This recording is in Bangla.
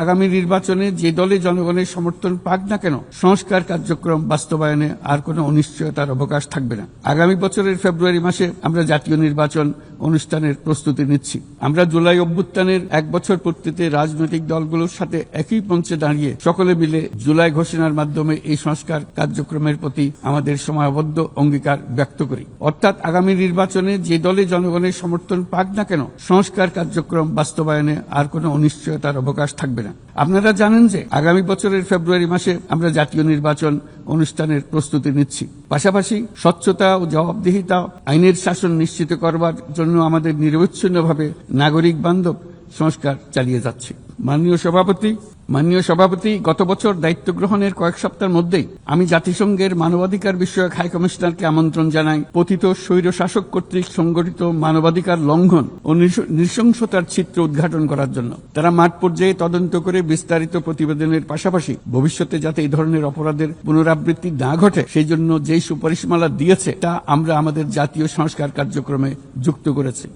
আগামী নির্বাচনে যে দলে জনগণের সমর্থন পাক না কেন সংস্কার কার্যক্রম বাস্তবায়নে আর কোনো অনিশ্চয়তার অবকাশ থাকবে না। আগামী বছরের ফেব্রুয়ারি মাসে আমরা জাতীয় নির্বাচন অনুষ্ঠানের প্রস্তুতি নিচ্ছি। আমরা জুলাই অভ্যুত্থানের 1 বছর পূর্তিতে রাজনৈতিক দলগুলোর সাথে একই মঞ্চে দাঁড়িয়ে সকলে মিলে জুলাই ঘোষণার মাধ্যমে এই সংস্কার কার্যক্রমের প্রতি আমাদের সময়বদ্ধ অঙ্গীকার ব্যক্ত করি। অর্থাৎ আগামী নির্বাচনে যে দলে জনগণের সমর্থন পাক না কেন সংস্কার কার্যক্রম বাস্তবায়নে আর কোনো অনিশ্চয়তার অবকাশ থাকবে না। আপনারা জানেন যে আগামী বছরের ফেব্রুয়ারি মাসে আমরা জাতীয় নির্বাচন অনুষ্ঠানের প্রস্তুতি নিচ্ছি। পাশাপাশি স্বচ্ছতা ও জবাবদিহিতা, আইনের শাসন নিশ্চিত করবার জন্য আমাদের নিরবচ্ছিন্নভাবে নাগরিক বান্ধব সংস্কার চালিয়ে যাচ্ছি। মাননীয় সভাপতি, গত বছর দায়িত্ব গ্রহণের কয়েক সপ্তাহের মধ্যেই আমি জাতিসংঘের মানবাধিকার বিষয়ক হাই কমিশনারকে আমন্ত্রণ জানাই পতিত স্বৈর শাসক কর্তৃক সংগঠিত মানবাধিকার লঙ্ঘন ও নৃশংসতার চিত্র উদ্ঘাটন করার জন্য। তারা মাঠ পর্যায়ে তদন্ত করে বিস্তারিত প্রতিবেদনের পাশাপাশি ভবিষ্যতে যাতে এই ধরনের অপরাধের পুনরাবৃত্তি না ঘটে সেই জন্য যেই সুপারিশমালা দিয়েছে তা আমরা আমাদের জাতীয় সংস্কার কার্যক্রমে যুক্ত করেছি।